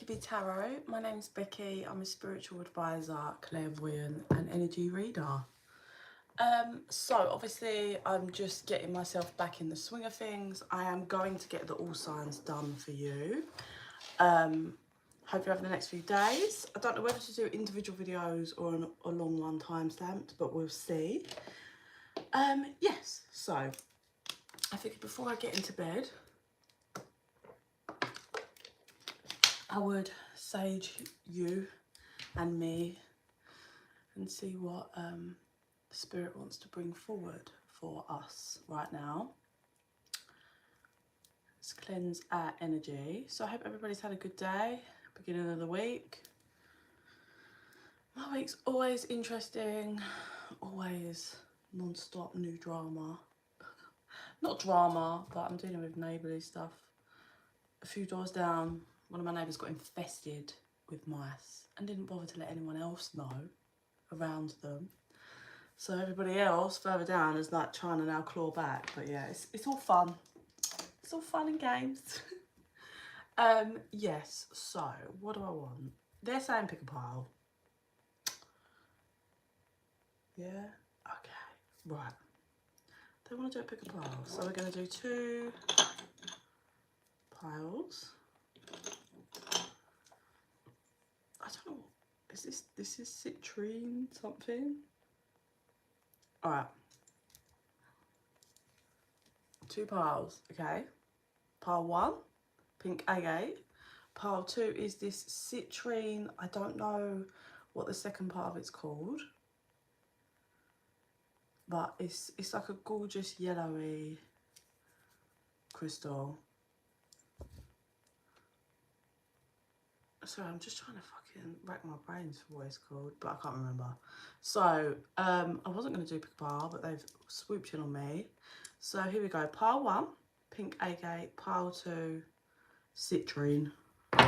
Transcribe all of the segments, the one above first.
bekibtarot. My name's Becky. I'm a spiritual advisor, clairvoyant and energy reader. So obviously I'm just getting myself back in the swing of things. I am going to get the all signs done for you. Hope you're having the next few days. I don't know whether to do individual videos or a long one time-stamped, but we'll see. Yes, so I figured before I get into bed, I would sage you and me and see what Spirit wants to bring forward for us right now. Let's cleanse our energy. So I hope everybody's had a good day, beginning of the week. My week's always interesting, always non-stop new drama. Not drama, but I'm dealing with neighbourly stuff. A few doors down, one of my neighbours got infested with mice and didn't bother to let anyone else know around them. So everybody else further down is like trying to now claw back. But yeah, it's all fun. It's all fun and games. Yes, so what do I want? They're saying pick a pile. Yeah, okay, right. They want to do a pick a pile. So we're going to do 2 piles. I don't know, this is citrine something? Alright. 2 piles, okay. Pile 1, pink agate. Pile 2 is this citrine, I don't know what the second part of it's called. But it's like a gorgeous yellowy crystal. Sorry, I'm just trying to fucking rack my brains for what it's called, but I can't remember. So, I wasn't going to do pick a pile, but they've swooped in on me. So here we go. Pile 1, pink agate. Pile 2, citrine. Do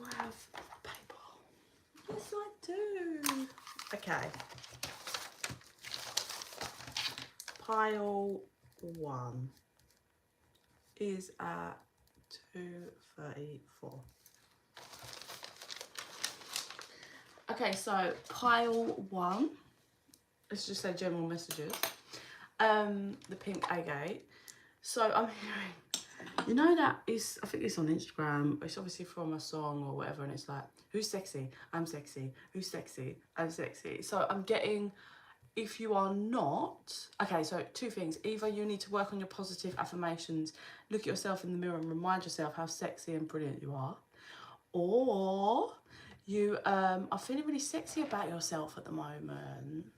I have paper? Yes, I do. Okay. Pile 1 is at 234. Okay, so pile 1, let's just say general messages. The pink agate. So I'm hearing, you know that is, I think it's on Instagram, it's obviously from a song or whatever, and it's like, who's sexy? I'm sexy. Who's sexy? I'm sexy. So I'm getting, if you are not, okay, so 2 things. Either you need to work on your positive affirmations, look at yourself in the mirror and remind yourself how sexy and brilliant you are. Or you are feeling really sexy about yourself at the moment.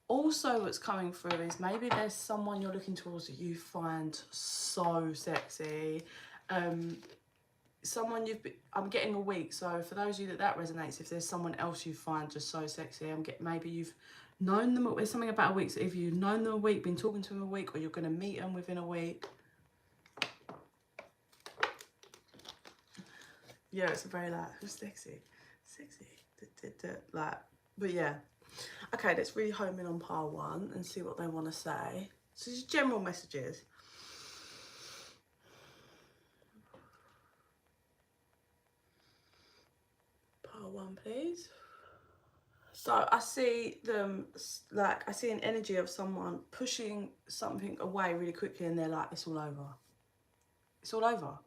Also, what's coming through is maybe there's someone you're looking towards that you find so sexy. Someone I'm getting a week, so for those of you that resonates, if there's someone else you find just so sexy, maybe you've known them, there's something about a week, so if you've known them a week, been talking to them a week, or you're going to meet them within a week. Yeah, it's a very like, who's sexy? Like, but yeah. Okay, let's really home in on pile 1 and see what they want to say. So just general messages. Pile 1, please. So I see them, like, I see an energy of someone pushing something away really quickly and they're like, it's all over. It's all over.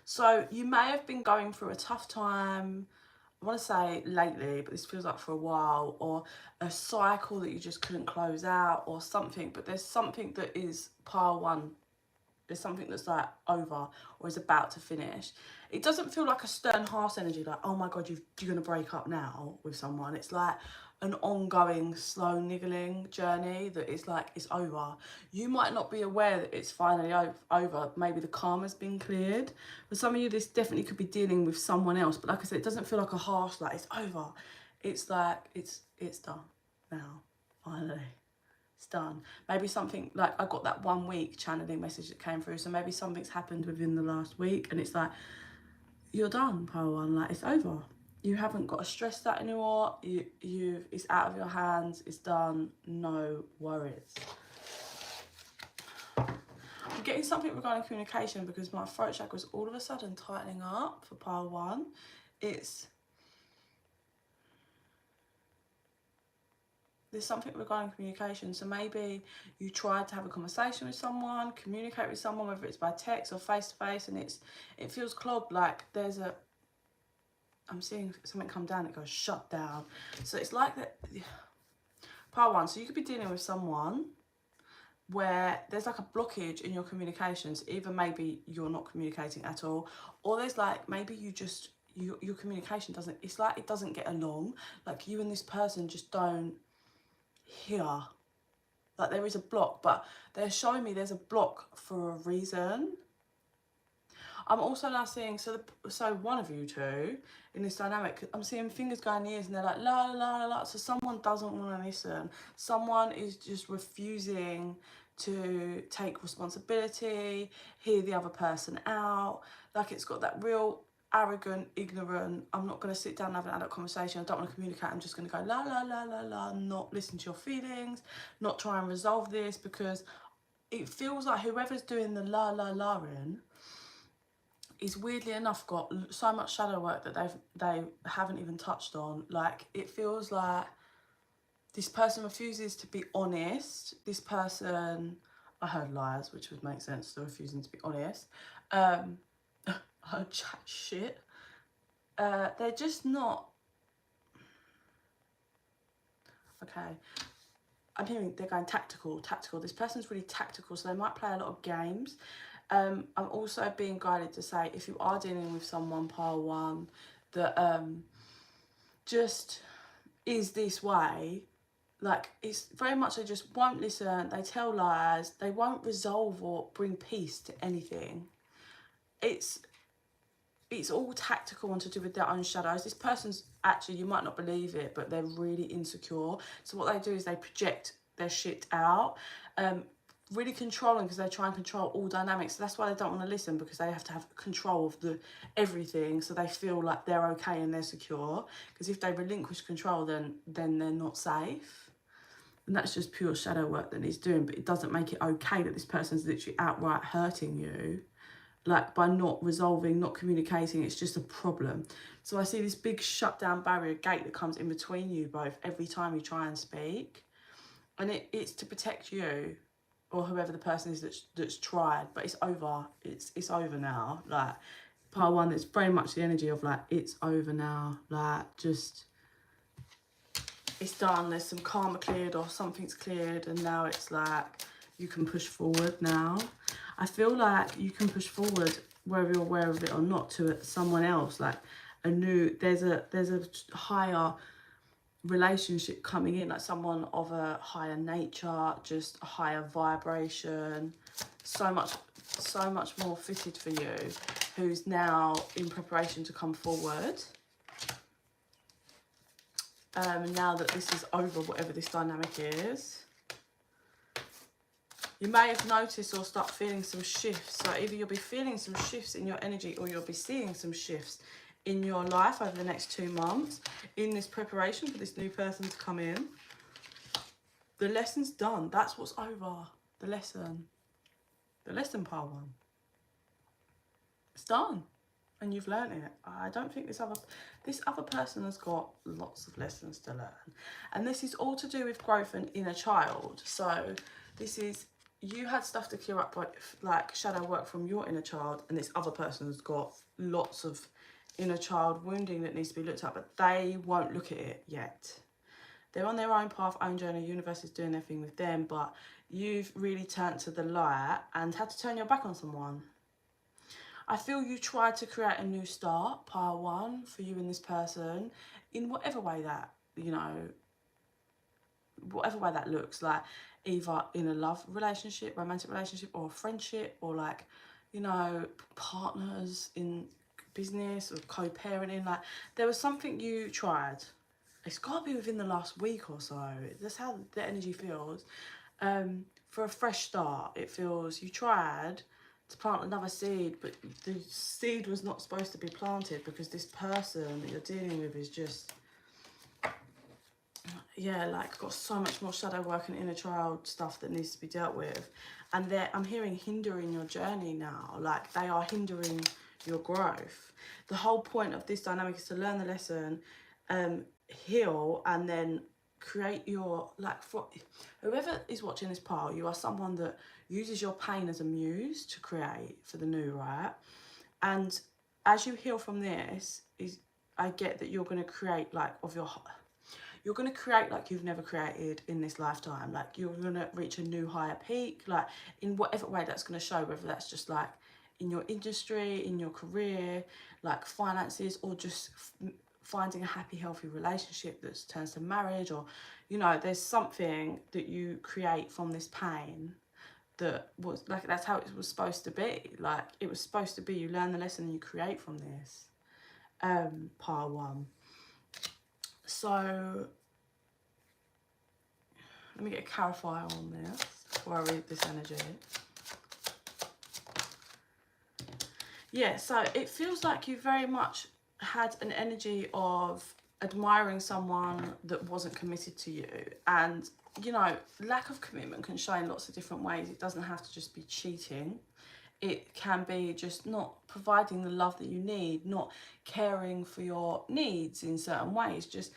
So you may have been going through a tough time, I want to say lately, but this feels like for a while, or a cycle that you just couldn't close out or something, but there's something that is pile 1. There's something that's like over or is about to finish. It doesn't feel like a stern, harsh energy, like, oh my God, you're going to break up now with someone. It's like an ongoing, slow, niggling journey that is like, it's over. You might not be aware that it's finally over. Maybe the karma's been cleared. For some of you, this definitely could be dealing with someone else. But like I said, it doesn't feel like a harsh, like, it's over. It's like, it's done now, finally. It's done. Maybe something, like I got that 1 week channeling message that came through, so maybe something's happened within the last week and it's like, you're done, pile 1, like, it's over. You haven't got to stress that anymore. It's out of your hands, it's done, no worries. I'm getting something regarding communication because my throat chakra is all of a sudden tightening up for pile 1. There's something regarding communication. So maybe you tried to have a conversation with someone, communicate with someone, whether it's by text or face to face, and it feels clogged. Like I'm seeing something come down, it goes shut down. So it's like that. Part 1, so you could be dealing with someone where there's like a blockage in your communications. Either maybe you're not communicating at all, or there's like maybe your communication doesn't, it's like it doesn't get along. Like you and this person just don't hear. Like there is a block, but they're showing me there's a block for a reason. I'm also now seeing, so one of you two in this dynamic, I'm seeing fingers going ears and they're like, la, la, la, la. So someone doesn't want to listen. Someone is just refusing to take responsibility, hear the other person out. Like it's got that real arrogant, ignorant, I'm not going to sit down and have an adult conversation, I don't want to communicate, I'm just going to go la, la, la, la, la, not listen to your feelings, not try and resolve this, because it feels like whoever's doing the la, la, la-ing is weirdly enough got so much shadow work that they haven't even touched on. Like it feels like this person refuses to be honest. This person, I heard lies, which would make sense, they're refusing to be honest. I heard chat shit. They're just not, okay. I'm hearing they're going tactical. This person's really tactical, so they might play a lot of games. I'm also being guided to say, if you are dealing with someone, pile 1, that just is this way, like it's very much they just won't listen, they tell lies, they won't resolve or bring peace to anything. It's all tactical and to do with their own shadows. This person's actually, you might not believe it, but they're really insecure. So what they do is they project their shit out. Really controlling, because they try and control all dynamics. So that's why they don't want to listen, because they have to have control of everything, so they feel like they're okay and they're secure. Because if they relinquish control, then they're not safe. And that's just pure shadow work that he's doing. But it doesn't make it okay that this person's literally outright hurting you, like by not resolving, not communicating. It's just a problem. So I see this big shutdown barrier gate that comes in between you both every time you try and speak, and it's to protect you or whoever the person is that's tried. But it's over. It's over now. Like part 1, it's very much the energy of like, it's over now, like just it's done. There's some karma cleared or something's cleared, and now it's like you can push forward now. I feel like you can push forward, whether you're aware of it or not, to someone else, like a new, there's a higher relationship coming in, like someone of a higher nature, just a higher vibration, so much more fitted for you, who's now in preparation to come forward. Now that this is over, whatever this dynamic is, you may have noticed or start feeling some shifts. So either you'll be feeling some shifts in your energy, or you'll be seeing some shifts in your life over the next 2 months in this preparation for this new person to come in. The lesson's done. That's what's over. The lesson part 1. It's done. And you've learned it. I don't think this other person has got lots of lessons to learn. And this is all to do with growth and inner child. So this is, you had stuff to clear up, like shadow work from your inner child, and this other person has got lots of inner child wounding that needs to be looked at, but they won't look at it yet. They're on their own path, own journey, universe is doing their thing with them, but you've really turned to the light and had to turn your back on someone. I feel you tried to create a new start, pile 1, for you and this person, in whatever way that, whatever way that looks, like either in a love relationship, romantic relationship, or a friendship, or like, partners in business or co-parenting. Like there was something you tried. It's got to be within the last week or so. That's how the energy feels. For a fresh start, it feels you tried to plant another seed, but the seed was not supposed to be planted, because this person that you're dealing with is just, yeah, like got so much more shadow work and inner child stuff that needs to be dealt with. And I'm hearing hindering your journey now. Like they are hindering your growth. The whole point of this dynamic is to learn the lesson, heal, and then create your, like, for whoever is watching this part, you are someone that uses your pain as a muse to create for the new, right? And as you heal from this, I get that you're going to create like you're going to create like you've never created in this lifetime. Like you're going to reach a new higher peak, like in whatever way that's going to show, whether that's just like in your industry, in your career, like finances, or just finding a happy, healthy relationship that turns to marriage, or, you know, there's something that you create from this pain that was like, that's how it was supposed to be. Like it was supposed to be, you learn the lesson and you create from this. Part one. So let me get a clarifier on this before I read this energy. Yeah, so it feels like you very much had an energy of admiring someone that wasn't committed to you. And, you know, lack of commitment can show in lots of different ways. It doesn't have to just be cheating. It can be just not providing the love that you need, not caring for your needs in certain ways, just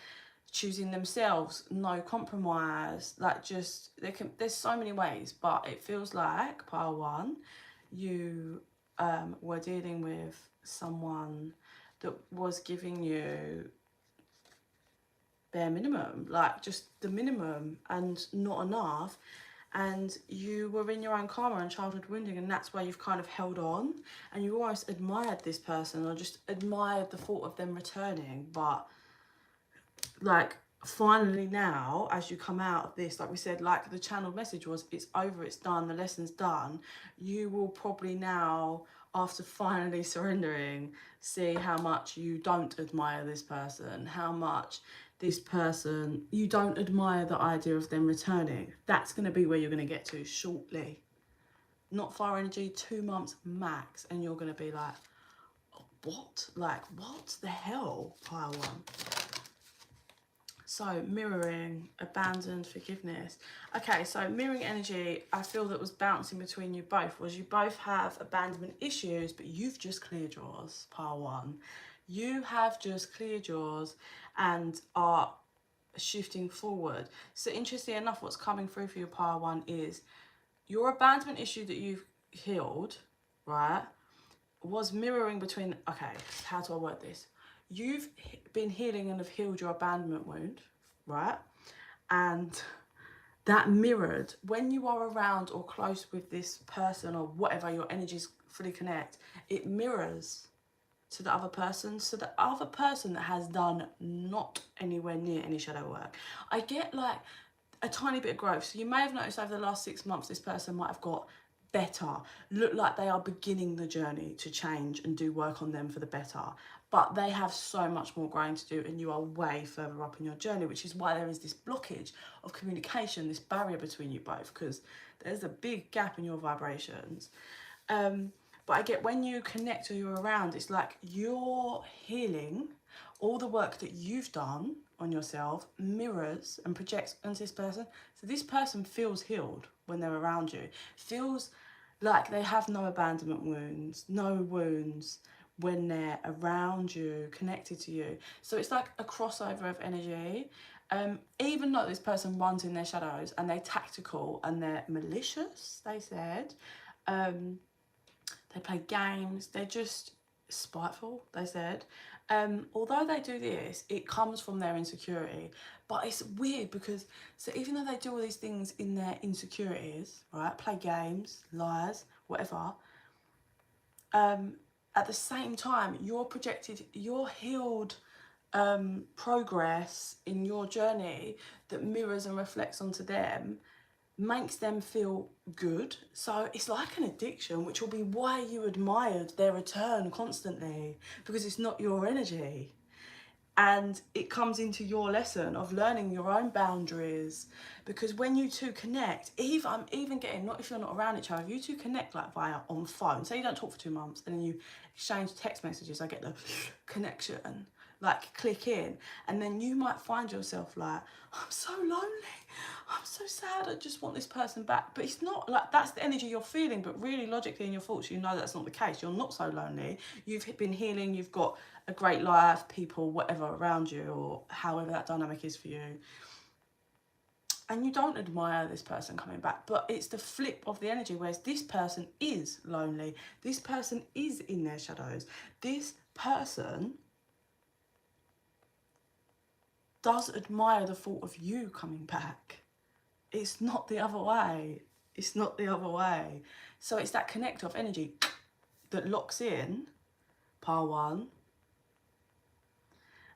choosing themselves, no compromise, like just, there's so many ways, but it feels like, part one, you were dealing with someone that was giving you bare minimum, like just the minimum and not enough. And you were in your own karma and childhood wounding, and that's why you've kind of held on, and you almost admired this person or just admired the thought of them returning. But like finally now, as you come out of this, like we said, like the channeled message was, it's over, it's done, the lesson's done. You will probably now, after finally surrendering, see how much you don't admire this person, how much this person, you don't admire the idea of them returning. That's going to be where you're going to get to shortly. Not far energy, 2 months max, and you're going to be like, oh, what? Like, what the hell, pile one? So mirroring, abandoned, forgiveness. Okay, so mirroring energy, I feel that was bouncing between you both, was you both have abandonment issues, but you've just cleared yours, pile one. You have just cleared yours and are shifting forward. So interestingly enough, what's coming through for your pile one is your abandonment issue that you've healed, right, was mirroring between, okay, how do I word this? You've been healing and have healed your abandonment wound, right? And that mirrored when you are around or close with this person or whatever, your energies fully connect, it mirrors to the other person. So the other person that has done not anywhere near any shadow work, I get like a tiny bit of growth. So you may have noticed over the last 6 months, this person might have got better, look like they are beginning the journey to change and do work on them for the better, but they have so much more growing to do, and you are way further up in your journey, which is why there is this blockage of communication, this barrier between you both, because there's a big gap in your vibrations. But I get when you connect or you're around, it's like you're healing. All the work that you've done on yourself mirrors and projects onto this person. So this person feels healed when they're around you. Feels like they have no abandonment wounds, no wounds when they're around you, connected to you. So it's like a crossover of energy. Even though this person runs in their shadows and they're tactical and they're malicious, they said, they play games, they're just spiteful, they said. Although they do this, it comes from their insecurity. But it's weird because, so even though they do all these things in their insecurities, right, play games, lies, whatever, at the same time, you're projected, you're healed progress in your journey that mirrors and reflects onto them, makes them feel good. So it's like an addiction, which will be why you admired their return constantly, because it's not your energy. And it comes into your lesson of learning your own boundaries, because when you two connect, I'm even getting, not if you're not around each other, if you two connect like via on phone, say you don't talk for 2 months and then you exchange text messages, I get the connection. like click in, and then you might find yourself like, I'm so lonely, I'm so sad, I just want this person back. But it's not like that's the energy you're feeling, but really logically in your thoughts you know that's not the case. You're not so lonely, you've been healing, you've got a great life, people, whatever around you, or however that dynamic is for you, and you don't admire this person coming back. But it's the flip of the energy, whereas this person is lonely, this person is in their shadows, this person does admire the thought of you coming back. It's not the other way. It's not the other way. So it's that connect of energy that locks in pile one.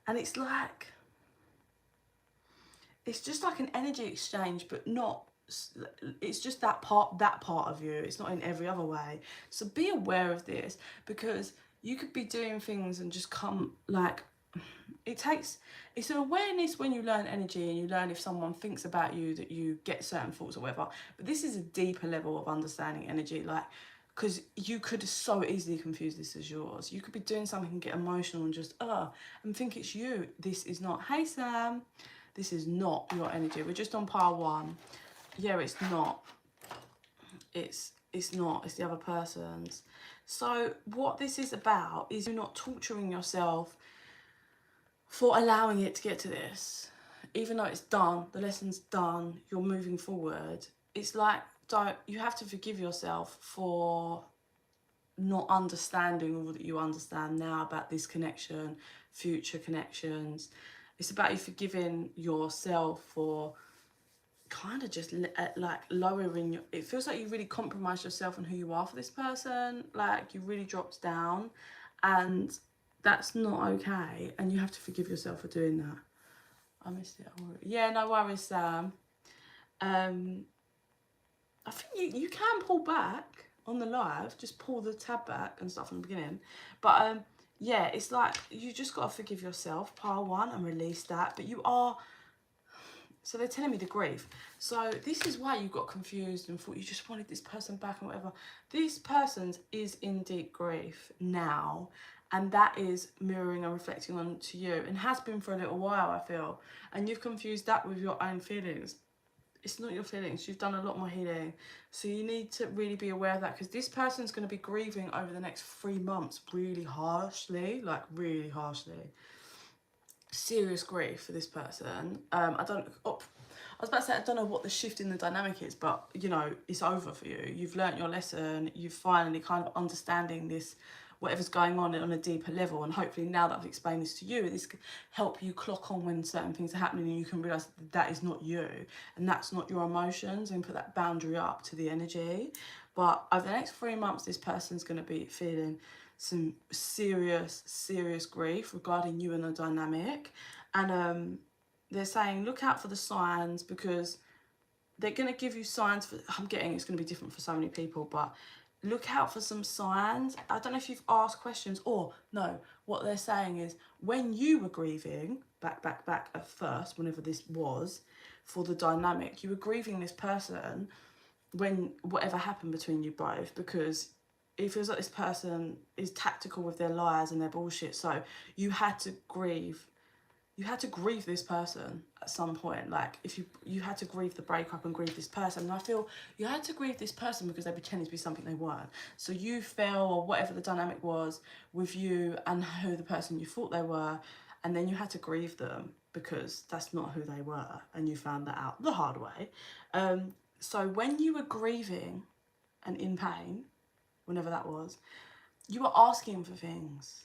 And it's like, it's just like an energy exchange, but not, it's just that part of you. It's not in every other way. So be aware of this, because you could be doing things and just come like, it's an awareness when you learn energy, and you learn if someone thinks about you that you get certain thoughts or whatever. But this is a deeper level of understanding energy, like, because you could so easily confuse this as yours. You could be doing something and get emotional and just and think it's you. This is not. Hey Sam, this is not your energy. We're just on pile one. Yeah, it's not. It's not. It's the other person's. So what this is about is you're not torturing yourself for allowing it to get to this. Even though it's done, the lesson's done, you're moving forward. It's like, you have to forgive yourself for not understanding all that you understand now about this connection, future connections. It's about you forgiving yourself for kind of just like lowering your, it feels like you really compromised yourself and who you are for this person. Like you really dropped down, and that's not okay, and you have to forgive yourself for doing that. I missed it. Yeah, no worries, Sam. I think you can pull back on the live, just pull the tab back and start from the beginning. But yeah, it's like you just got to forgive yourself, pile one, and release that. But you are, so they're telling me the grief. So this is why you got confused and thought you just wanted this person back and whatever. This person is in deep grief now, and that is mirroring and reflecting onto you, and has been for a little while, I feel. And you've confused that with your own feelings. It's not your feelings. You've done a lot more healing. So you need to really be aware of that, because this person's going to be grieving over the next 3 months really harshly, like really harshly. Serious grief for this person. I was about to say, I don't know what the shift in the dynamic is, but you know, it's over for you. You've learnt your lesson. You've finally kind of understanding this, whatever's going on a deeper level. And hopefully now that I've explained this to you, this can help you clock on when certain things are happening, and you can realise that is not you, and that's not your emotions, and put that boundary up to the energy. But over the next 3 months, this person's going to be feeling some serious grief regarding you and the dynamic. And they're saying look out for the signs, because they're going to give you signs for, I'm getting it's going to be different for so many people, but look out for some signs. I don't know if you've asked questions, or no, what they're saying is when you were grieving back at first, whenever this was, for the dynamic, you were grieving this person when whatever happened between you both, because it feels like this person is tactical with their lies and their bullshit. So you had to grieve this person at some point. Like if you had to grieve the breakup and grieve this person. And I feel you had to grieve this person because they pretended to be something they weren't. So you fell, or whatever the dynamic was with you and who the person you thought they were, and then you had to grieve them because that's not who they were, and you found that out the hard way. So when you were grieving and in pain, whenever that was, you were asking for things,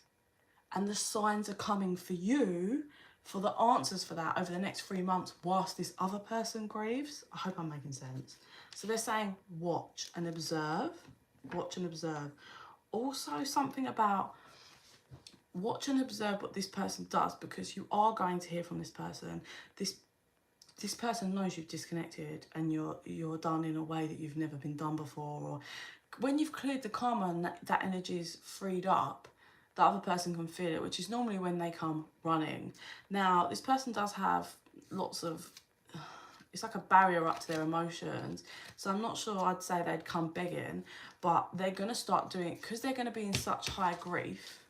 and the signs are coming for you for the answers for that over the next 3 months whilst this other person grieves. I hope I'm making sense. So they're saying watch and observe. Also something about watch and observe what this person does, because you are going to hear from this person. This person knows you've disconnected and you're done in a way that you've never been done before, or when you've cleared the karma and that energy is freed up, the other person can feel it, which is normally when they come running. Now, this person does have lots of, it's like a barrier up to their emotions. So I'm not sure I'd say they'd come begging, but they're going to start doing it because they're going to be in such high grief.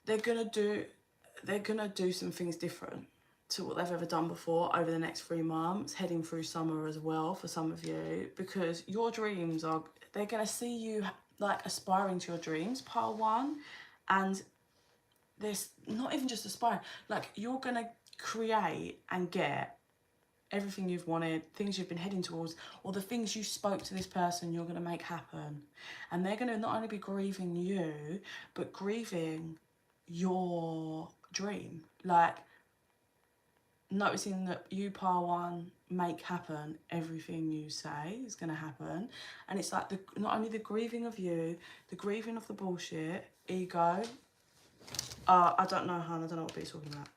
they're gonna do some things different to what they've ever done before over the next 3 months, heading through summer as well for some of you, because your dreams are, they're gonna see you like aspiring to your dreams, pile 1, and there's not even just aspiring, like you're gonna create and get everything you've wanted, things you've been heading towards, or the things you spoke to this person you're going to make happen. And they're going to not only be grieving you, but grieving your dream. Like, noticing that you, pile 1, make happen everything you say is going to happen. And it's like not only the grieving of you, the grieving of the bullshit, ego. I don't know, hon, I don't know what B's talking about.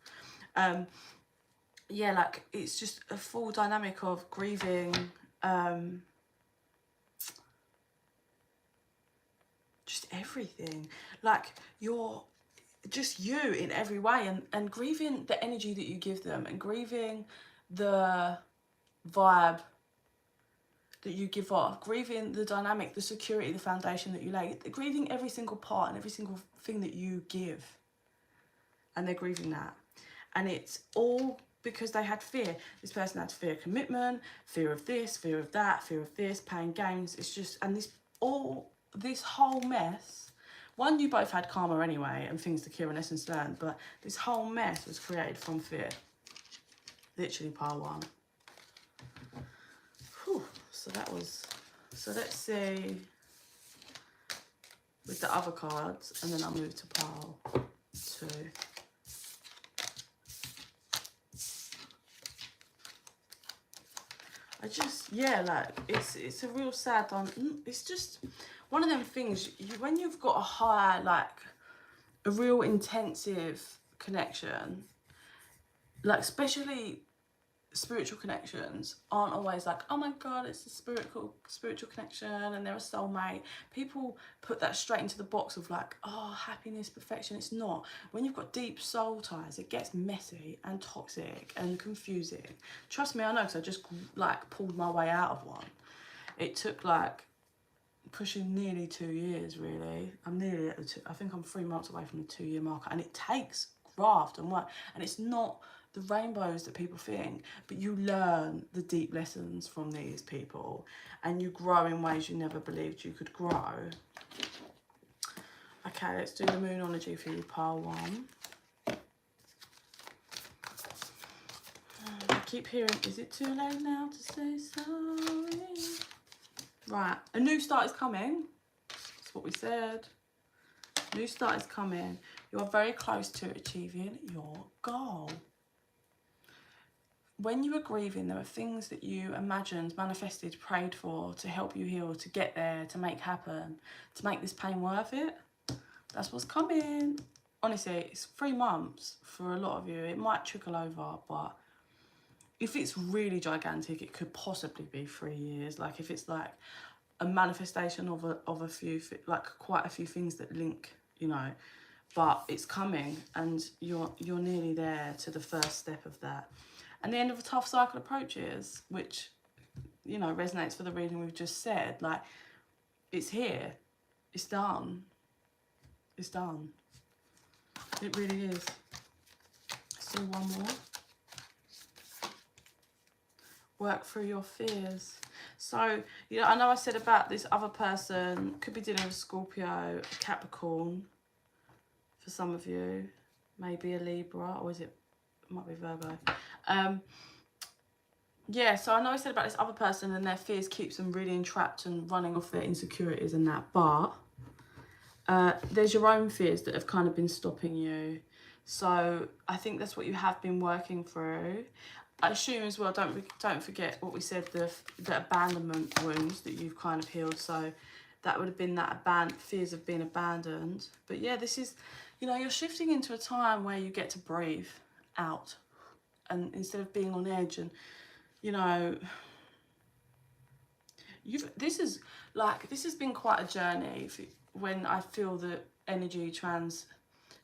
Yeah, like it's just a full dynamic of grieving, just everything. Like you're just you in every way, and grieving the energy that you give them, and grieving the vibe that you give off, grieving the dynamic, the security, the foundation that you lay, grieving every single part and every single thing that you give. And they're grieving that. And it's all because they had fear. This person had fear of commitment, fear of this, fear of that, fear of this, playing games. It's just, and this whole mess. One, you both had karma anyway and things to cure and lessons learned, but this whole mess was created from fear. Literally pile 1. Whew. So that was, so let's see with the other cards, and then I'll move to pile 2. I just, yeah, like it's a real sad one. It's just one of them things, when you've got a high, like a real intensive connection, like especially spiritual connections aren't always like, oh my god, it's a spiritual connection and they're a soulmate. People put that straight into the box of like, oh, happiness, perfection. It's not. When you've got deep soul ties, it gets messy and toxic and confusing. Trust me, I know, because I just like pulled my way out of one. It took like pushing nearly 2 years, really. I'm nearly at the I think I'm 3 months away from the 2-year marker, and it takes graft and work, and it's not the rainbows that people think, but you learn the deep lessons from these people and you grow in ways you never believed you could grow. Okay, let's do the moonology for you, pile 1. I keep hearing, is it too late now to say sorry? Right, a new start is coming. That's what we said. New start is coming. You are very close to achieving your goal. When you were grieving, there were things that you imagined, manifested, prayed for to help you heal, to get there, to make happen, to make this pain worth it. That's what's coming. Honestly, it's 3 months for a lot of you. It might trickle over, but if it's really gigantic, it could possibly be 3 years. Like if it's like a manifestation of a few, like quite a few things that link, you know, but it's coming, and you're nearly there to the first step of that. And the end of a tough cycle approaches, which, you know, resonates for the reading we've just said. Like, it's here. It's done. It's done. It really is. Let's do one more. Work through your fears. So, you know, I know I said about this other person, could be dealing with Scorpio, Capricorn, for some of you. Maybe a Libra, or is it might be Virgo. Yeah, so I know I said about this other person and their fears keeps them really entrapped and running off their insecurities and that, but there's your own fears that have kind of been stopping you. So I think that's what you have been working through. I assume as well, don't forget what we said, the abandonment wounds that you've kind of healed. So that would have been that fears of being abandoned. But yeah, this is, you know, you're shifting into a time where you get to breathe out, and instead of being on edge, and you know, this has been quite a journey. When I feel the energy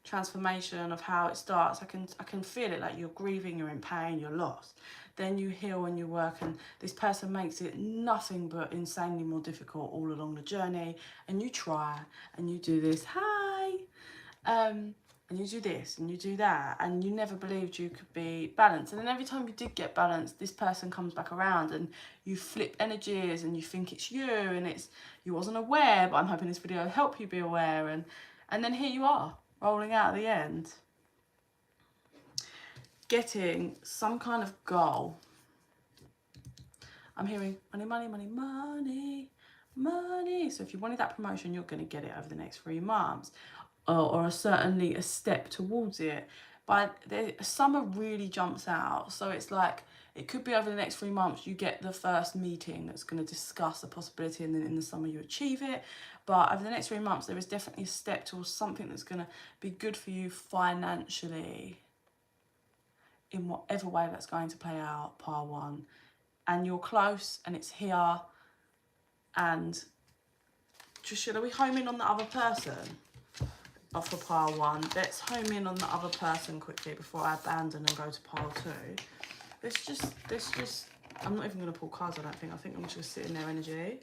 transformation of how it starts, I can feel it. Like you're grieving, you're in pain, you're lost, then you heal and you work, and this person makes it nothing but insanely more difficult all along the journey, and you try and you do this, hi, and you do this and you do that, and you never believed you could be balanced. And then every time you did get balanced, this person comes back around and you flip energies and you think it's you, and it's you wasn't aware, but I'm hoping this video will help you be aware. And then here you are, rolling out at the end, getting some kind of goal. I'm hearing money, money, money, money, money. So if you wanted that promotion, you're going to get it over the next 3 months, or certainly a step towards it. But summer really jumps out. So it's like, it could be over the next 3 months you get the first meeting that's going to discuss the possibility, and then in the summer you achieve it. But over the next 3 months, there is definitely a step towards something that's going to be good for you financially, in whatever way that's going to play out, pile 1. And you're close, and it's here. And just, should we home in on the other person? For pile 1, let's home in on the other person quickly before I abandon and go to pile 2. Let's just, I'm not even going to pull cards, I think I'm just going to sit in their energy.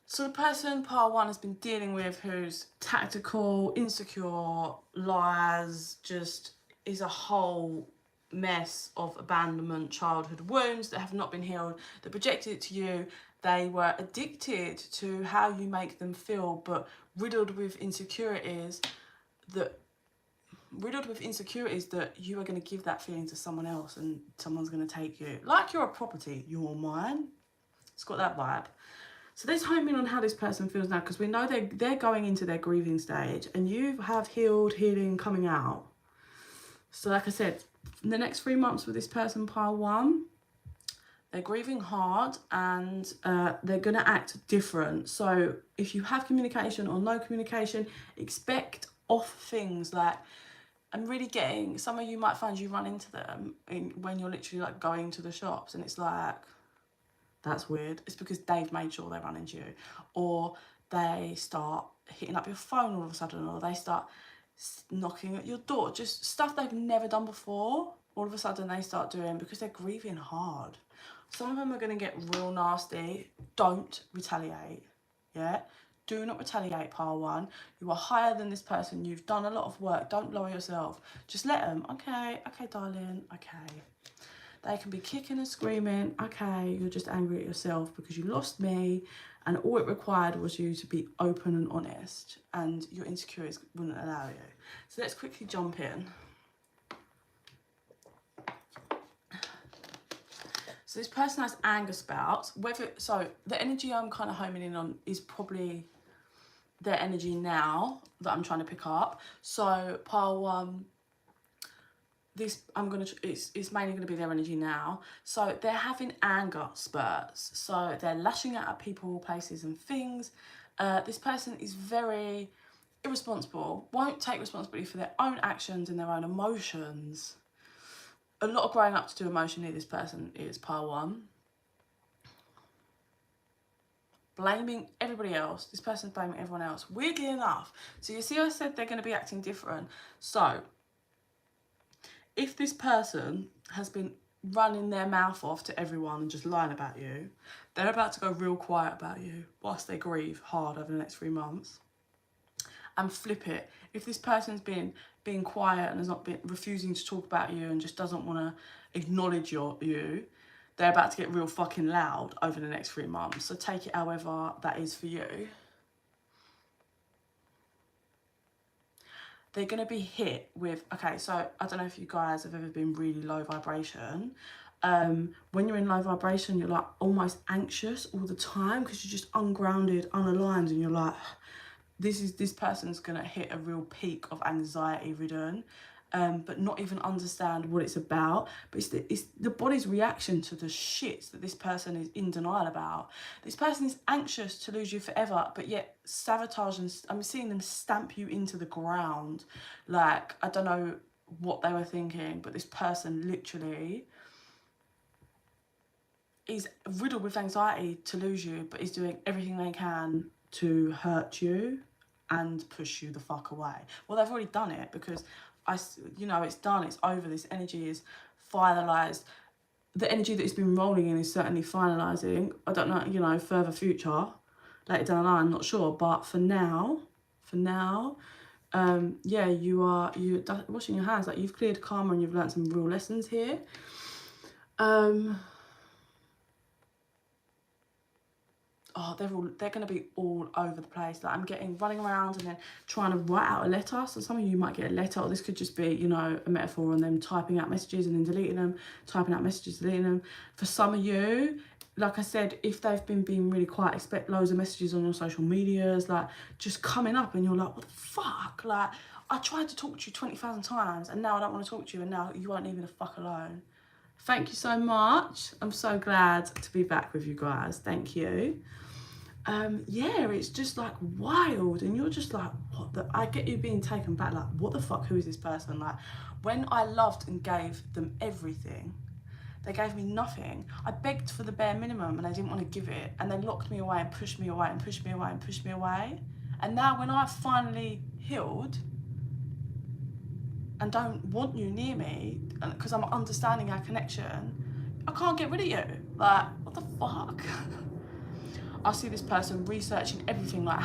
So the person pile 1 has been dealing with, who's tactical, insecure, lies, just is a whole mess of abandonment, childhood wounds that have not been healed, that projected it to you. They were addicted to how you make them feel, but riddled with insecurities that you are going to give that feeling to someone else, and someone's going to take you like you're a property. You're mine. It's got that vibe. So let's home in on how this person feels now, because we know they're going into their grieving stage, and you have healing coming out. So like I said, in the next 3 months with this person, pile 1, they're grieving hard, and they're going to act different. So if you have communication or no communication, expect off things. Like, I'm really getting, some of you might find you run into them when you're literally like going to the shops, and it's like, that's weird. It's because they've made sure they run into you, or they start hitting up your phone all of a sudden, or they start knocking at your door, just stuff they've never done before. All of a sudden they start doing, because they're grieving hard. Some of them are going to get real nasty. Don't retaliate. Yeah? Do not retaliate, pile 1. You are higher than this person. You've done a lot of work. Don't lower yourself. Just let them. Okay, darling. Okay. They can be kicking and screaming. Okay, you're just angry at yourself because you lost me, and all it required was you to be open and honest, and your insecurities wouldn't allow you. So let's quickly jump in. So this person has anger spouts. So the energy I'm kind of homing in on is probably their energy now that I'm trying to pick up. So pile 1, it's mainly going to be their energy now. So they're having anger spurts. So they're lashing out at people, places and things. This person is very irresponsible, won't take responsibility for their own actions and their own emotions. A lot of growing up to do emotionally, this person is pile 1. Blaming everybody else. This person's blaming everyone else. Weirdly enough. So you see I said they're going to be acting different. So if this person has been running their mouth off to everyone and just lying about you, they're about to go real quiet about you whilst they grieve hard over the next 3 months. And flip it. If this person's been being quiet and has not been refusing to talk about you and just doesn't want to acknowledge you, they're about to get real fucking loud over the next 3 months. So take it however that is for you. They're going to be hit with, okay, so I don't know if you guys have ever been really low vibration. When you're in low vibration, you're like almost anxious all the time because you're just ungrounded, unaligned, and you're like, this person's going to hit a real peak of anxiety ridden, but not even understand what it's about. But it's the body's reaction to the shit that this person is in denial about. This person is anxious to lose you forever, but yet sabotage, and I'm seeing them stamp you into the ground. Like, I don't know what they were thinking, but this person literally is riddled with anxiety to lose you, but is doing everything they can to hurt you and push you the fuck away. Well, they've already done it, because it's done, it's over. This energy is finalised. The energy that it's been rolling in is certainly finalising. I don't know, further future, later down the line, I'm not sure. But for now, yeah, you're washing your hands, like you've cleared karma and you've learned some real lessons here. Oh, they're going to be all over the place. Like I'm getting running around and then trying to write out a letter. So some of you might get a letter, or this could just be, you know, a metaphor on them typing out messages and then deleting them, typing out messages, deleting them. For some of you, like I said, if they've been being really quiet, expect loads of messages on your social medias, like just coming up and you're like, what the fuck? Like, I tried to talk to you 20,000 times and now I don't want to talk to you and now you won't leave me the fuck alone. Thank you so much. I'm so glad to be back with you guys. Thank you. Yeah, it's just like wild and you're just like, what the, I get you being taken back, like, what the fuck, who is this person? Like, when I loved and gave them everything, they gave me nothing. I begged for the bare minimum and they didn't want to give it, and they locked me away and pushed me away and pushed me away and pushed me away. And now when I've finally healed and don't want you near me because I'm understanding our connection, I can't get rid of you. Like, what the fuck? I see this person researching everything, like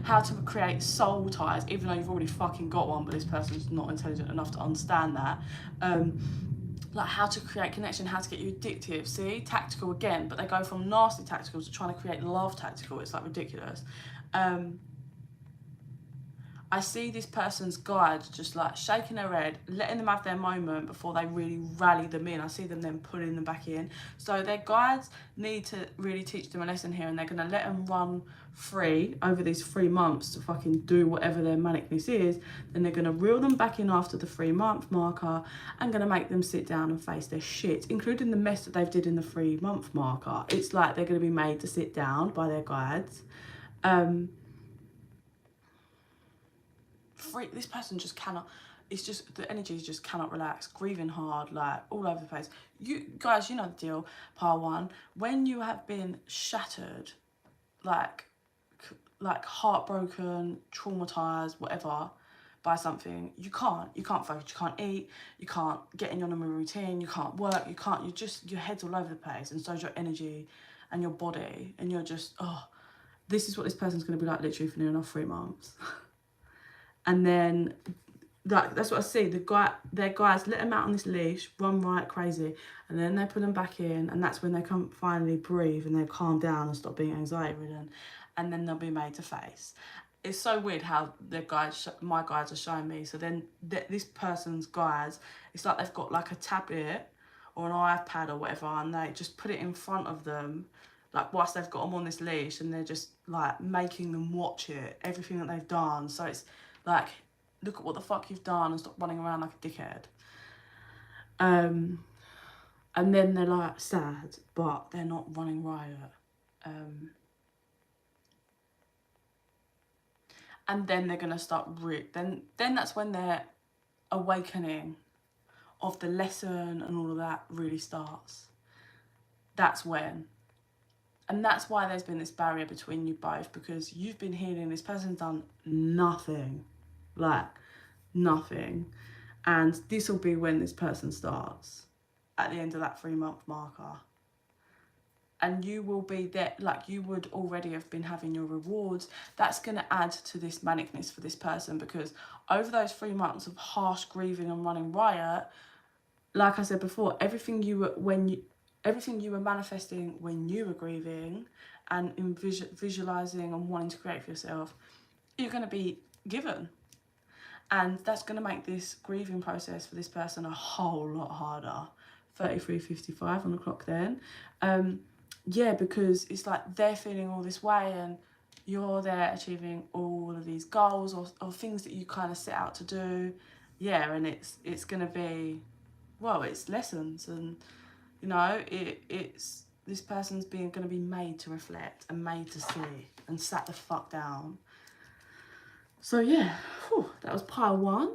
how to create soul ties, even though you've already fucking got one, but this person's not intelligent enough to understand that. Like how to create connection, how to get you addictive. See, tactical again, but they go from nasty tactical to trying to create love tactical. It's like ridiculous. I see this person's guide just like shaking their head, letting them have their moment before they really rally them in. I see them then pulling them back in. So their guides need to really teach them a lesson here, and they're going to let them run free over these 3 months to fucking do whatever their manicness is. Then they're going to reel them back in after the 3-month marker and going to make them sit down and face their shit, including the mess that they've did in the 3-month marker. It's like they're going to be made to sit down by their guides. This person just cannot, it's just, the energies just cannot relax, grieving hard, like all over the place. You guys, you know the deal, pile 1, when you have been shattered, like heartbroken, traumatized, whatever, by something, you can't focus, you can't eat, you can't get in your normal routine, you can't work, you just, your head's all over the place, and so's your energy and your body, and you're just, oh, this is what this person's going to be like literally for near enough 3 months. And then that's what I see. Their guys let them out on this leash, run right crazy, and then they put them back in, and that's when they come finally breathe and they calm down and stop being anxiety ridden, and then they'll be made to face. It's so weird how their guides, my guides, are showing me. So then this person's guides, it's like they've got like a tablet or an iPad or whatever, and they just put it in front of them, like whilst they've got them on this leash, and they're just like making them watch it, everything that they've done. So it's like, look at what the fuck you've done and stop running around like a dickhead. And then they're like sad, but they're not running riot. And then they're gonna start then that's when their awakening of the lesson and all of that really starts. That's when. And that's why there's been this barrier between you both, because you've been healing, this person's done nothing. Like, nothing. And this will be when this person starts, at the end of that 3-month marker. And you will be there, like you would already have been having your rewards. That's going to add to this manicness for this person, because over those 3 months of harsh grieving and running riot, like I said before, everything you were manifesting when you were grieving and visualizing and wanting to create for yourself, you're going to be given. And that's going to make this grieving process for this person a whole lot harder. 33:55 on the clock then. Yeah, because it's like they're feeling all this way and you're there achieving all of these goals or things that you kind of set out to do. Yeah, and it's going to be, well, it's lessons, and, you know, it's this person's going to be made to reflect and made to see and sat the fuck down. So yeah, whew, that was pile 1.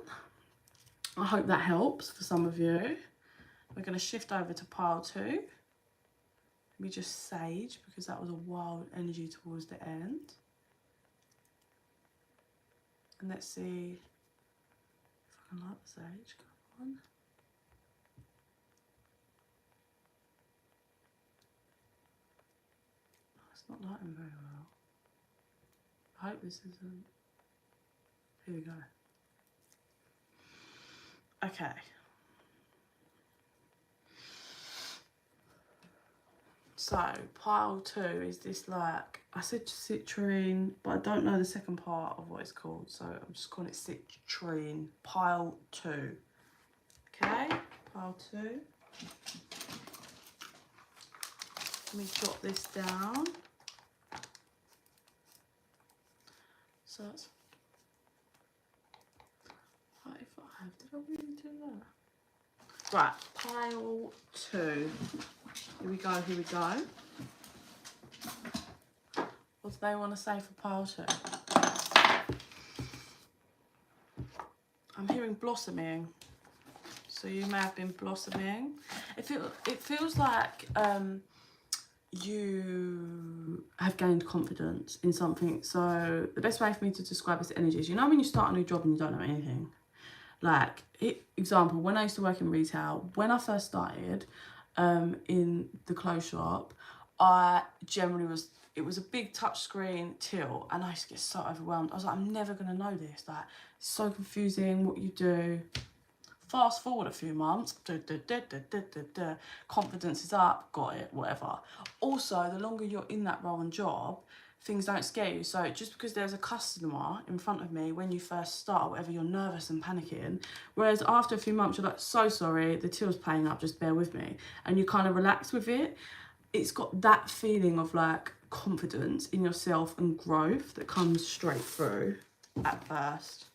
I hope that helps for some of you. We're going to shift over to pile 2. Let me just sage, because that was a wild energy towards the end. And let's see if I can light the sage. Come on. Oh, it's not lighting very well. I hope this isn't. Here we go. Okay. So pile 2 is this, like, I said citrine, but I don't know the second part of what it's called, so I'm just calling it citrine. Pile 2. Okay, pile 2. Let me jot this down. So that's 35. Did I really do that? Right, pile 2. Here we go, here we go. What do they want to say for pile 2? I'm hearing blossoming. So you may have been blossoming. It feels like you have gained confidence in something. So the best way for me to describe this energy is, you know when you start a new job and you don't know anything? Like, example, when I used to work in retail, when I first started in the clothes shop, I generally was, it was a big touchscreen till, and I used to get so overwhelmed. I was like, I'm never going to know this. Like, it's so confusing what you do. Fast forward a few months, confidence is up, got it, whatever. Also, the longer you're in that role and job, things don't scare you. So just because there's a customer in front of me when you first start, whatever, you're nervous and panicking. Whereas after a few months, you're like, so sorry, the till's playing up, just bear with me. And you kind of relax with it. It's got that feeling of like confidence in yourself and growth that comes straight through at first.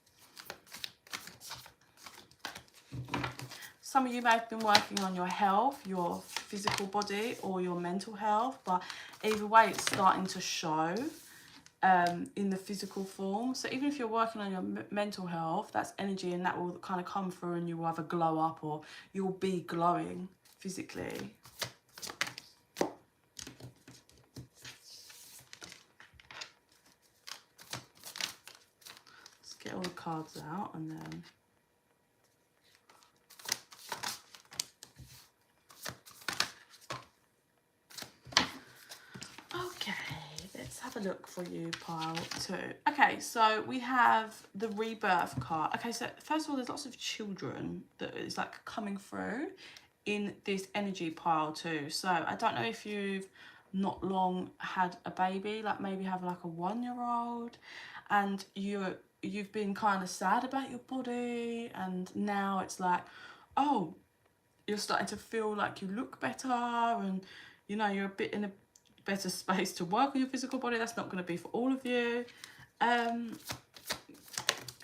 Some of you may have been working on your health, your physical body, or your mental health, but either way, it's starting to show in the physical form. So even if you're working on your mental health, that's energy, and that will kind of come through, and you will either glow up or you'll be glowing physically. Let's get all the cards out and then... have a look for you, pile 2. Okay, so we have the rebirth card. Okay, so first of all, there's lots of children that is like coming through in this energy, pile 2. So I don't know if you've not long had a baby, like maybe have like a 1-year-old, and you've been kind of sad about your body, and now it's like, oh, you're starting to feel like you look better, and you know you're a bit in a better space to work on your physical body. That's not going to be for all of you.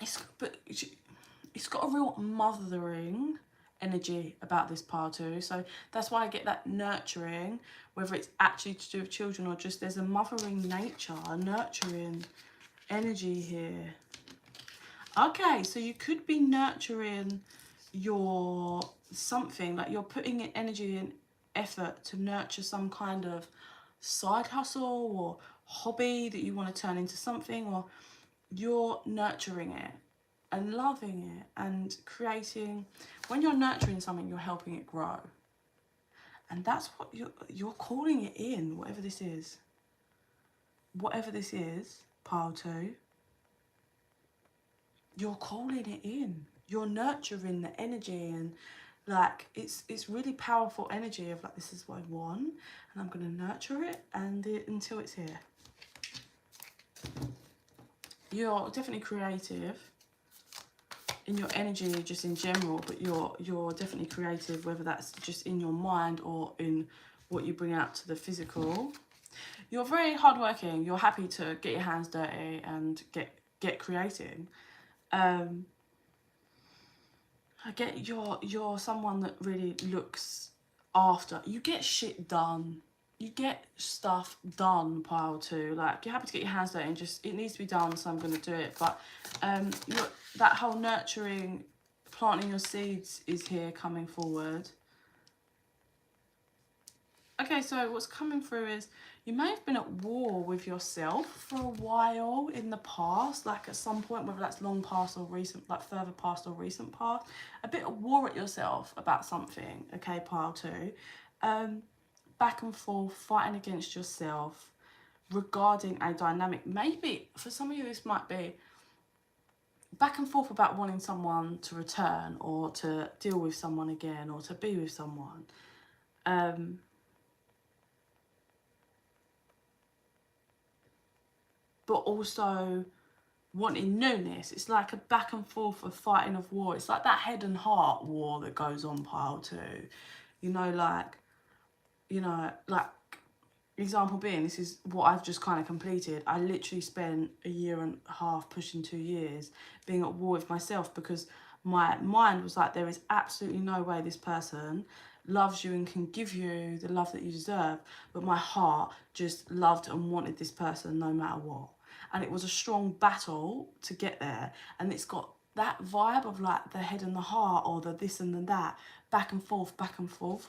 It's got a real mothering energy about this pile 2. So that's why I get that nurturing, whether it's actually to do with children or just there's a mothering nature, a nurturing energy here. Okay, so you could be nurturing your something, like you're putting in energy and effort to nurture some kind of side hustle or hobby that you want to turn into something, or you're nurturing it and loving it and creating. When you're nurturing something, you're helping it grow, and that's what you're calling it in. Whatever this is, pile 2, you're calling it in. You're nurturing the energy, and like it's really powerful energy of like, this is what I want, and I'm going to nurture it until it's here. You're definitely creative in your energy, just in general, but you're definitely creative, whether that's just in your mind or in what you bring out to the physical. You're very hardworking. You're happy to get your hands dirty and get creating. I get you're someone that really looks after. You get shit done. You get stuff done, pile 2. Like, you're happy to get your hands dirty and just, it needs to be done, so I'm going to do it. But that whole nurturing, planting your seeds is here coming forward. Okay, so what's coming through is you may have been at war with yourself for a while in the past, like at some point, whether that's long past or recent, like further past or recent past, a bit of war at yourself about something, okay, pile 2. Back and forth, fighting against yourself regarding a dynamic. Maybe for some of you, this might be back and forth about wanting someone to return or to deal with someone again or to be with someone. But also wanting newness. It's like a back and forth of fighting of war. It's like that head and heart war that goes on pile 2. You know, like example being, this is what I've just kind of completed. I literally spent a year and a half, pushing 2 years, being at war with myself, because my mind was like, there is absolutely no way this person loves you and can give you the love that you deserve. But my heart just loved and wanted this person no matter what. And it was a strong battle to get there. And it's got that vibe of like the head and the heart, or the this and the that, back and forth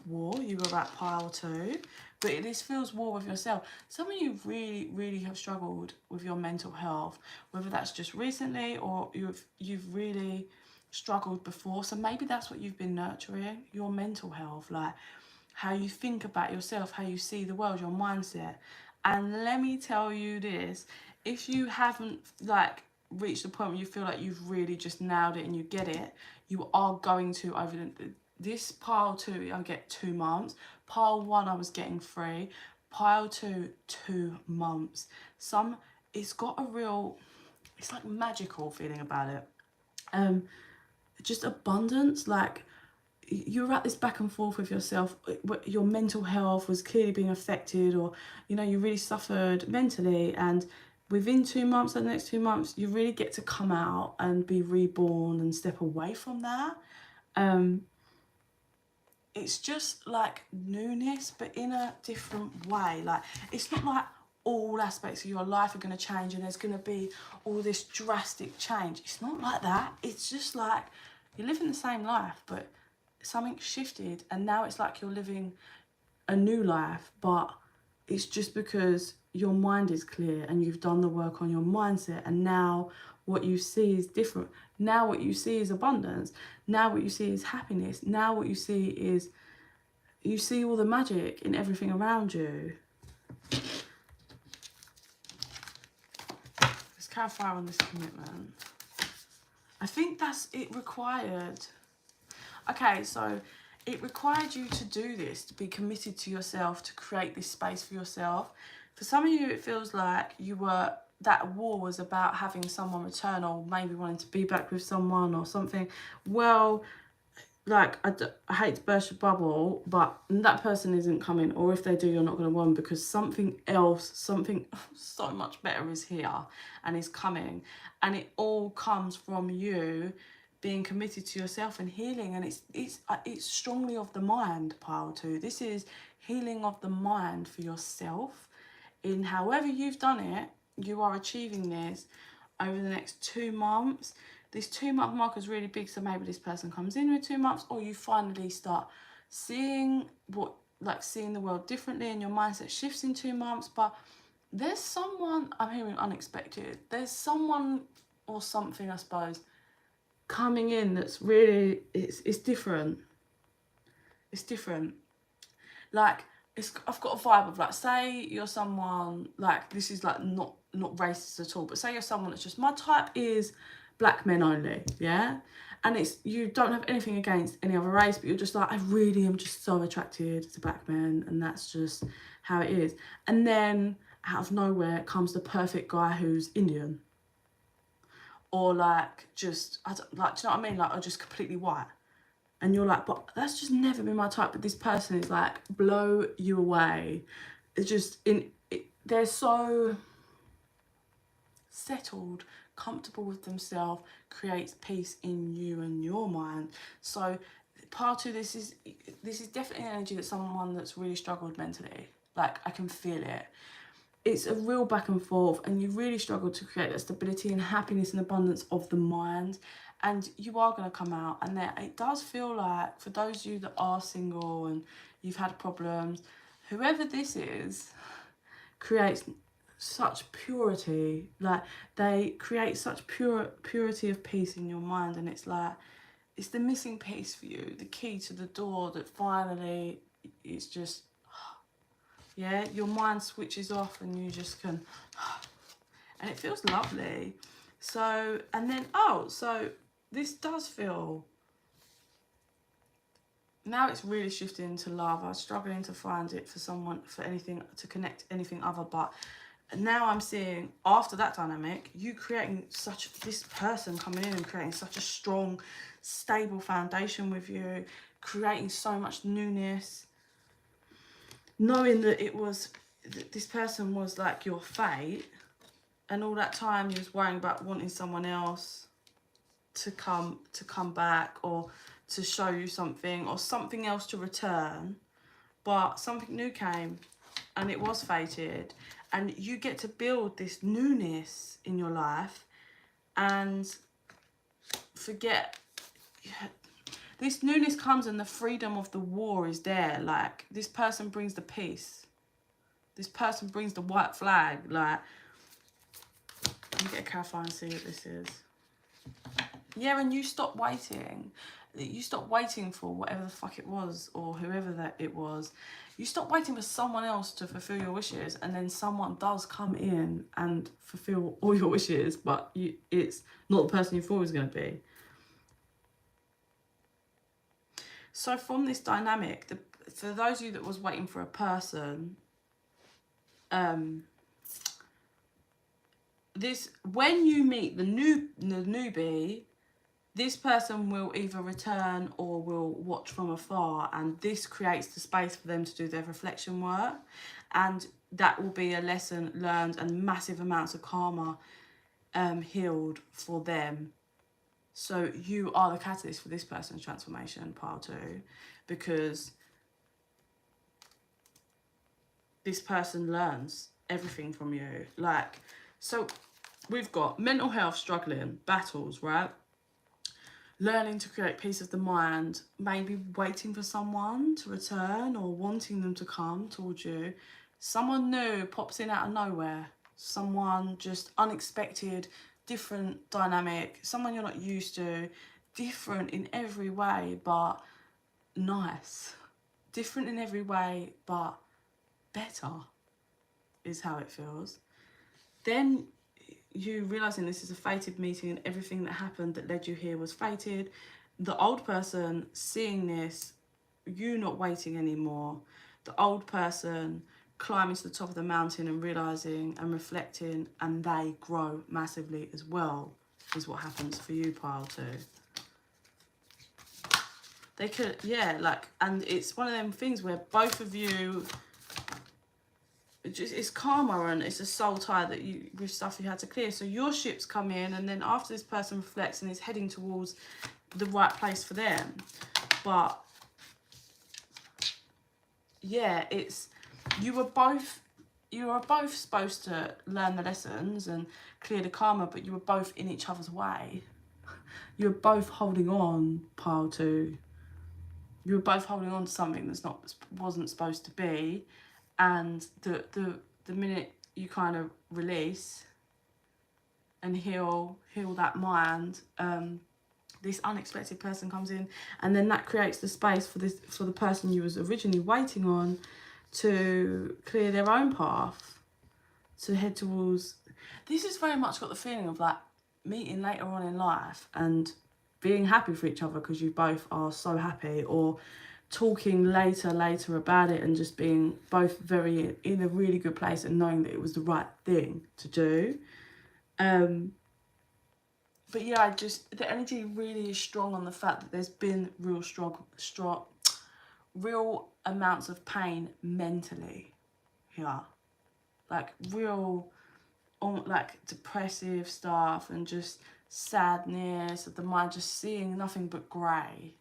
war. You were at pile 2, but this feels war with yourself. Some of you really have struggled with your mental health, whether that's just recently or you've really struggled before. So maybe that's what you've been nurturing, your mental health, like how you think about yourself, how you see the world, your mindset. And let me tell you this, if you haven't like reached the point where you feel like you've really just nailed it and you get it, you are going to, over this pile 2, I get 2 months. Pile 1, I was getting 3. Pile 2, 2 months. It's got a real, it's like magical feeling about it. Just abundance, like you're at this back and forth with yourself. Your mental health was clearly being affected, or you know, you really suffered mentally, and within 2 months, the next 2 months, you really get to come out and be reborn and step away from that. It's just like newness, but in a different way. Like, it's not like all aspects of your life are going to change and there's going to be all this drastic change. It's not like that. It's just like you're living the same life, but something shifted, and now it's like you're living a new life, but it's just because your mind is clear and you've done the work on your mindset, and now what you see is different. Now what you see is abundance. Now what you see is happiness. Now what you see is, you see all the magic in everything around you. Let's clarify on this commitment. I think that's it required. Okay, so it required you to do this, to be committed to yourself, to create this space for yourself. For some of you, it feels like that war was about having someone return, or maybe wanting to be back with someone or something. Well, like, I hate to burst your bubble, but that person isn't coming, or if they do, you're not going to want, because something else, something so much better is here and is coming. And it all comes from you being committed to yourself and healing. And it's strongly of the mind, pile 2. This is healing of the mind for yourself. In however you've done it, you are achieving this over the next 2 months. This 2 month mark is really big, so maybe this person comes in with 2 months, or you finally start seeing seeing the world differently, and your mindset shifts in 2 months. But there's someone, I'm hearing unexpected, there's someone or something, I suppose, coming in that's really, it's different. It's different. Like, I've got a vibe of, like, say you're someone, like, this is like not racist at all, but say you're someone that's just, my type is black men only, yeah? And you don't have anything against any other race, but you're just like, I really am just so attracted to black men, and that's just how it is. And then out of nowhere comes the perfect guy who's Indian, or like, just, do you know what I mean? Like, or just completely white. And you're like, but that's just never been my type. But this person is like, blow you away. It's just, they're so settled, comfortable with themselves, creates peace in you and your mind. So part of this is definitely an energy that someone that's really struggled mentally. Like, I can feel it. It's a real back and forth, and you really struggle to create that stability and happiness and abundance of the mind. And you are going to come out, and it does feel like, for those of you that are single and you've had problems, whoever this is creates such purity. Like, they create such purity of peace in your mind, and it's like, it's the missing piece for you, the key to the door that finally, it's just, yeah, your mind switches off and you just can, and it feels lovely. So, and then, so this does feel, now it's really shifting to love. I was struggling to find it for someone, for anything, to connect anything other, but now I'm seeing, after that dynamic, you creating this person coming in and creating such a strong, stable foundation with you, creating so much newness, knowing that this person was like your fate, and all that time you was worrying about wanting someone else to come back, or to show you something, or something else to return, but something new came, and it was fated, and you get to build this newness in your life and forget. This newness comes, and the freedom of the war is there. Like, this person brings the peace, this person brings the white flag. Like, let me get a clarify and see what this is. Yeah, and you stop waiting. You stop waiting for whatever the fuck it was, or whoever that it was. You stop waiting for someone else to fulfill your wishes, and then someone does come in and fulfill all your wishes, but it's not the person you thought it was going to be. So from this dynamic, for those of you that was waiting for a person, when you meet the newbie, this person will either return or will watch from afar, and this creates the space for them to do their reflection work, and that will be a lesson learned and massive amounts of karma healed for them. So you are the catalyst for this person's transformation, pile 2, because this person learns everything from you. Like, so we've got mental health struggling, battles, right? Learning to create peace of the mind, maybe waiting for someone to return or wanting them to come towards you. Someone new pops in out of nowhere. Someone just unexpected, different dynamic. Someone you're not used to. Different in every way, but nice. Different in every way, but better is how it feels. Then you realising this is a fated meeting, and everything that happened that led you here was fated. The old person seeing this, you not waiting anymore. The old person climbing to the top of the mountain and realising and reflecting, and they grow massively as well, is what happens for you, pile 2. They could, yeah, like, and it's one of them things where both of you, it's karma, and it's a soul tie that you, with stuff you had to clear. So your ships come in, and then after this person reflects and is heading towards the right place for them. But yeah, it's, you were both supposed to learn the lessons and clear the karma, but you were both in each other's way. You were both holding on, pile 2. You were both holding on to something that's wasn't supposed to be. And the minute you kind of release and heal that mind, this unexpected person comes in, and then that creates the space for the person you was originally waiting on to clear their own path, to head towards. This has very much got the feeling of like meeting later on in life and being happy for each other because you both are so happy, or talking later about it and just being both very in a really good place and knowing that it was the right thing to do. But yeah, the energy really is strong on the fact that there's been real amounts of pain mentally here, like real, like depressive stuff and just sadness of the mind, just seeing nothing but grey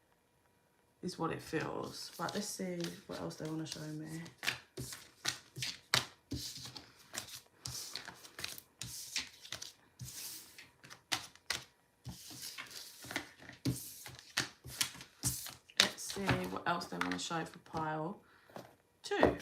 is what it feels. Right, let's see what else they want to show me. Let's see what else they want to show for pile 2.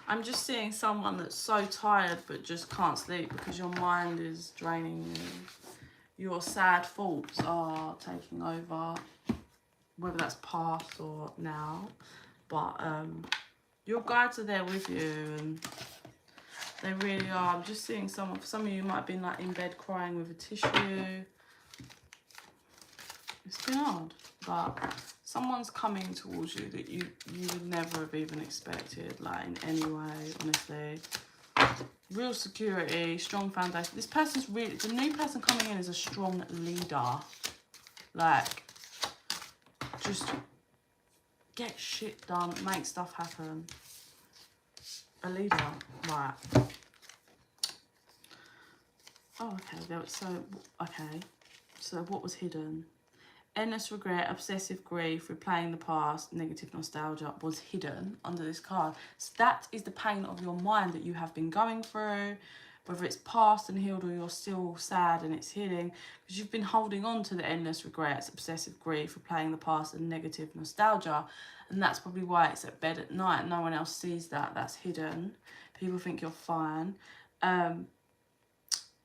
I'm just seeing someone that's so tired but just can't sleep because your mind is draining you. Your sad thoughts are taking over, whether that's past or now. But Your guides are there with you, and they really are. I'm just seeing someone, for some of you might have been like in bed crying with a tissue. It's been hard, but someone's coming towards you that you would never have even expected, like in any way, honestly. Real security, strong foundation. This person's really, the new person coming in is a strong leader. Like, just get shit done, make stuff happen. A leader, right. Oh, okay. So what was hidden? Endless regret, obsessive grief, replaying the past, negative nostalgia was hidden under this card. So that is the pain of your mind that you have been going through, whether it's past and healed or you're still sad and it's healing, because you've been holding on to the endless regrets, obsessive grief, replaying the past and negative nostalgia. And that's probably why it's at bed at night. No one else sees that. That's hidden. People think you're fine.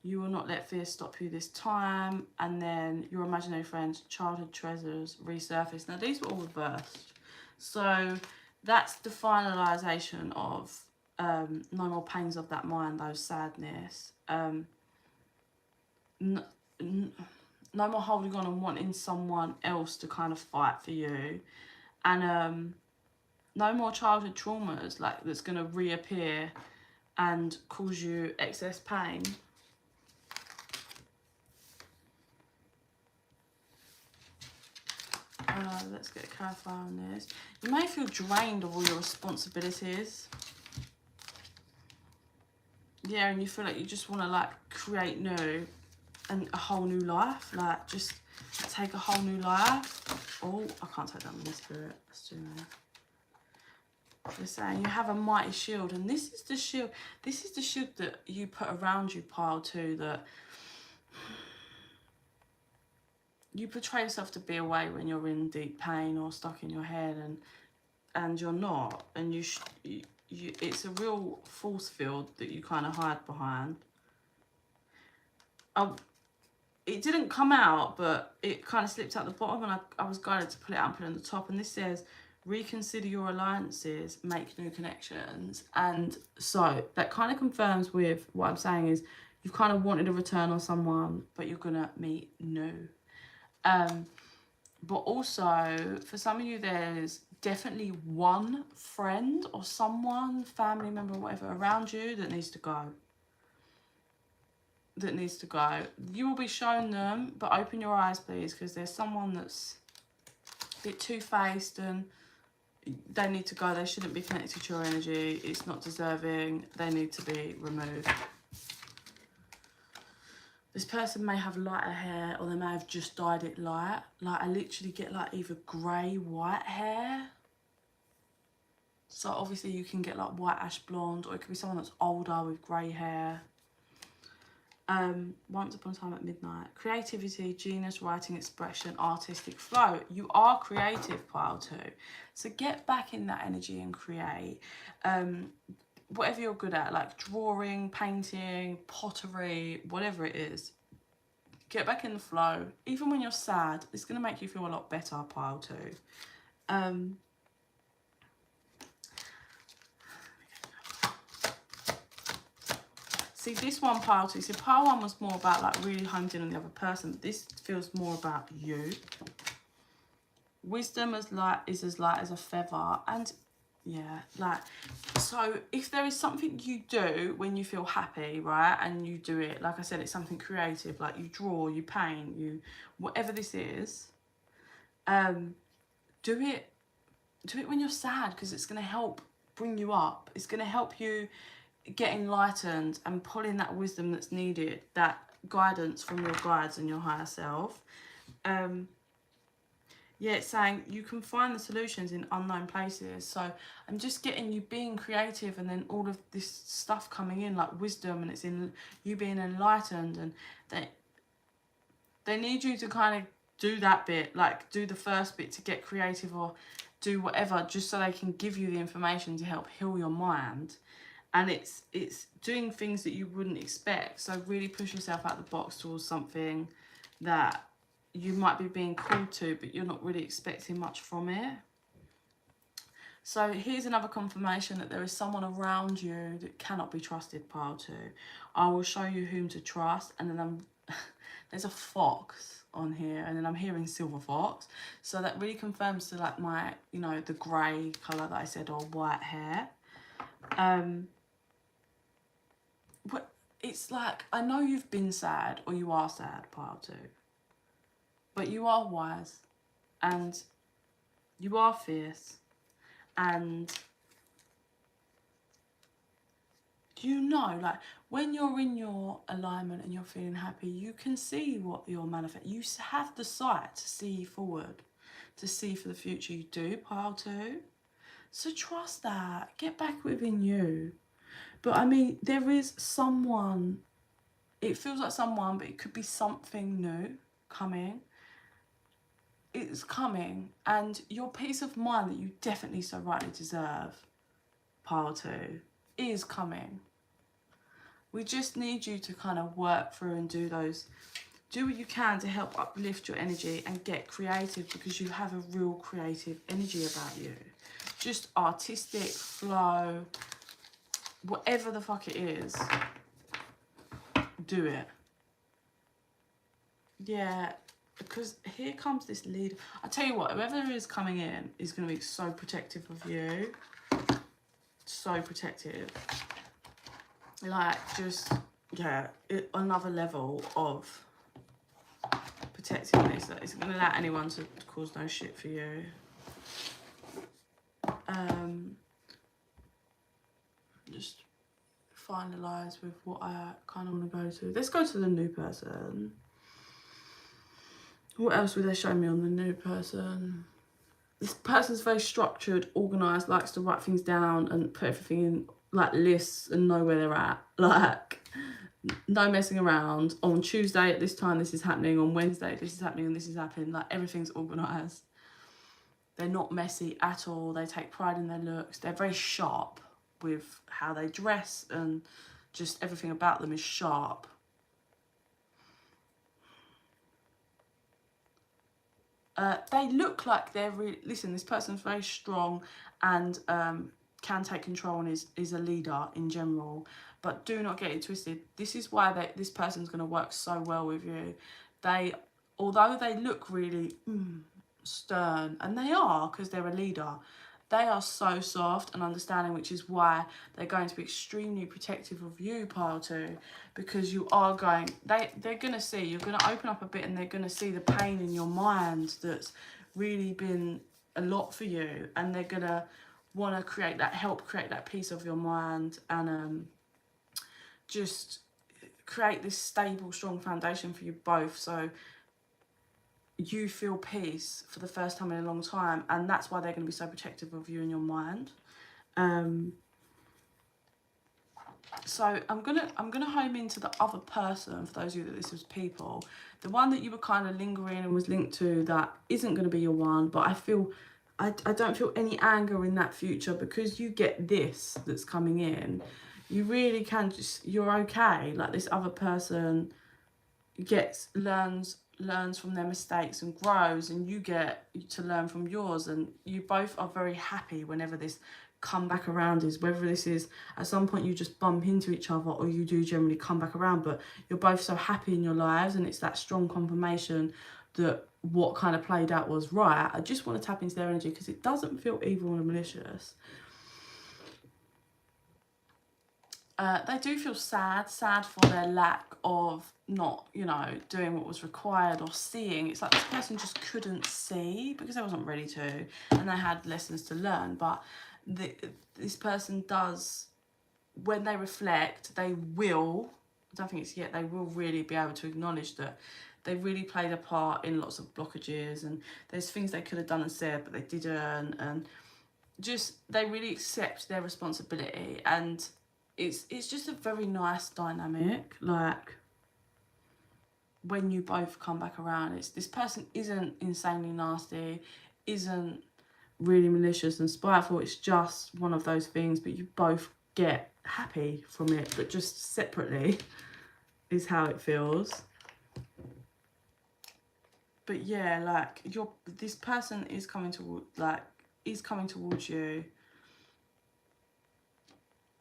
You will not let fear stop you this time. And then your imaginary friends, childhood treasures, resurface. Now, these were all reversed. So that's the finalisation of no more pains of that mind, those sadness. No more holding on and wanting someone else to kind of fight for you. And no more childhood traumas, like, that's going to reappear and cause you excess pain. Let's get a clarifier on this. You may feel drained of all your responsibilities. Yeah, and you feel like you just want to, like, create new and a whole new life. Like, just take a whole new life. Oh, I can't take that with my spirit. Let's do that. They're saying you have a mighty shield, and this is the shield. This is the shield that you put around you, pile 2, that you portray yourself to be away when you're in deep pain or stuck in your head, and you're not, and you it's a real force field that you kind of hide behind. It didn't come out, but it kind of slipped out the bottom, and I was guided to pull it out and put it on the top. And this says, reconsider your alliances, make new connections. And so that kind of confirms with what I'm saying is you've kind of wanted a return on someone, but you're going to meet new. But also, for some of you, there's definitely one friend or someone, family member or whatever around you that needs to go. You will be shown them, but open your eyes, please, because there's someone that's a bit two-faced and they need to go. They shouldn't be connected to your energy. It's not deserving. They need to be removed. This person may have lighter hair, or they may have just dyed it light. Like, I literally get, like, either grey, white hair. So obviously you can get, like, white ash blonde, or it could be someone that's older with grey hair. Once upon a time at midnight. Creativity, genius, writing, expression, artistic flow. You are creative, pile 2. So get back in that energy and create. Whatever you're good at, like drawing, painting, pottery, whatever it is. Get back in the flow. Even when you're sad, it's going to make you feel a lot better, pile 2. See, this one, pile 2. So pile 1 was more about, like, really homed in on the other person. This feels more about you. Wisdom is as light as a feather. And yeah, like, so if there is something you do when you feel happy, right, and you do it, like I said, it's something creative, like you draw, you paint, whatever this is, do it when you're sad, because it's going to help bring you up. It's going to help you get enlightened and pull in that wisdom that's needed, that guidance from your guides and your higher self. Yeah, it's saying you can find the solutions in unknown places. So I'm just getting you being creative, and then all of this stuff coming in, like wisdom, and it's in you being enlightened, and they need you to kind of do that bit, like do the first bit to get creative, or do whatever, just so they can give you the information to help heal your mind. And it's doing things that you wouldn't expect. So really push yourself out of the box towards something that you might be being called to, but you're not really expecting much from it. So here's another confirmation that there is someone around you that cannot be trusted, pile 2. I will show you whom to trust. And then there's a fox on here, and then I'm hearing silver fox. So that really confirms to like my, you know, the grey colour that I said, or white hair. But it's like, I know you've been sad, or you are sad, pile 2. But you are wise, and you are fierce, and you know, like, when you're in your alignment and you're feeling happy, you can see what you're manifesting. You have the sight to see forward, to see for the future. You do, pile 2. So trust that. Get back within you. But I mean, there is someone, it feels like someone, but it could be something new coming. It's coming, and your peace of mind that you definitely so rightly deserve, pile 2, is coming. We just need you to kind of work through and do what you can to help uplift your energy and get creative, because you have a real creative energy about you. Just artistic flow, whatever the fuck it is, do it. Yeah. Because here comes this lead. I tell you what, whoever is coming in is going to be so protective of you. So protective. Like, just, yeah, another level of protectiveness. That isn't going to allow anyone to cause no shit for you. Just finalise with what I kind of want to go to. Let's go to the new person. What else would they show me on the new person? This person's very structured, organised, likes to write things down and put everything in like lists and know where they're at. Like, no messing around. On Tuesday at this time this is happening, on Wednesday this is happening, and this is happening. Like, everything's organised. They're not messy at all. They take pride in their looks. They're very sharp with how they dress, and just everything about them is sharp. They look like they're really, listen, this person's very strong and can take control and is a leader in general, but do not get it twisted. This is why this person's going to work so well with you. Although they look really stern, and they are, because they're a leader, they are so soft and understanding, which is why they're going to be extremely protective of you, pile 2, because you are going, they're going to see, you're going to open up a bit, and they're going to see the pain in your mind that's really been a lot for you, and they're going to want to help create that peace of your mind, and just create this stable, strong foundation for you both, so you feel peace for the first time in a long time. And that's why they're going to be so protective of you and your mind. So I'm gonna home into the other person, for those of you that this was people, the one that you were kind of lingering and was linked to, that isn't going to be your one. But I don't feel any anger in that future, because you get this that's coming in. You really can you're okay. Like, this other person learns from their mistakes and grows, and you get to learn from yours, and you both are very happy whenever this come back around is, whether this is at some point you just bump into each other, or you do generally come back around, but you're both so happy in your lives, and it's that strong confirmation that what kind of played out was right. I just want to tap into their energy, because it doesn't feel evil and malicious. They do feel sad for their lack of not, doing what was required, or seeing. It's like this person just couldn't see because they wasn't ready to, and they had lessons to learn. But this person does, when they reflect, they will, I don't think it's yet, they will really be able to acknowledge that they really played a part in lots of blockages, and there's things they could have done and said but they didn't, and just they really accept their responsibility. And it's just a very nice dynamic. Like, when you both come back around, this person isn't insanely nasty, isn't really malicious and spiteful. It's just one of those things, but you both get happy from it, but just separately is how it feels. But yeah, like, this person is coming to, like, is coming towards you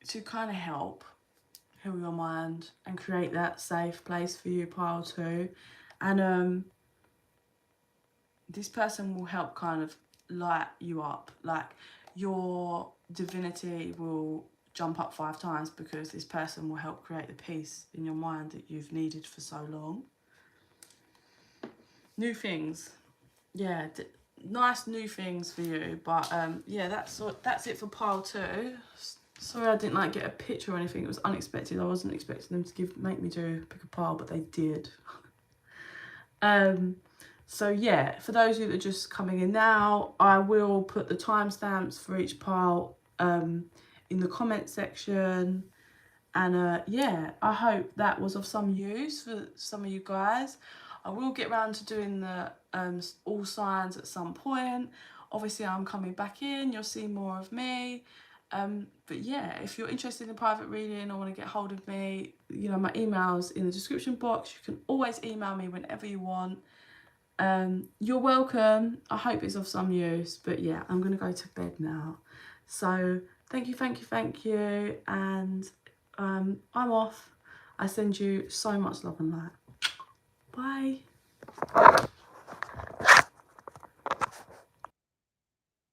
to kind of help heal your mind and create that safe place for you, pile 2. And this person will help kind of light you up. Like, your divinity will jump up 5 times because this person will help create the peace in your mind that you've needed for so long. New things. Yeah, nice new things for you. But yeah, that's it for pile 2. Sorry I didn't like get a picture or anything. It was unexpected. I wasn't expecting them to make me pick a pile, but they did. So yeah, for those of you that are just coming in now, I will put the timestamps for each pile in the comment section. And yeah, I hope that was of some use for some of you guys. I will get around to doing the all signs at some point. Obviously, I'm coming back in. You'll see more of me. But yeah, if you're interested in private reading or want to get hold of me, you know, my email's in the description box. You can always email me whenever you want. You're welcome. I hope it's of some use. But yeah, I'm going to go to bed now. So thank you. And I'm off. I send you so much love and light. Bye.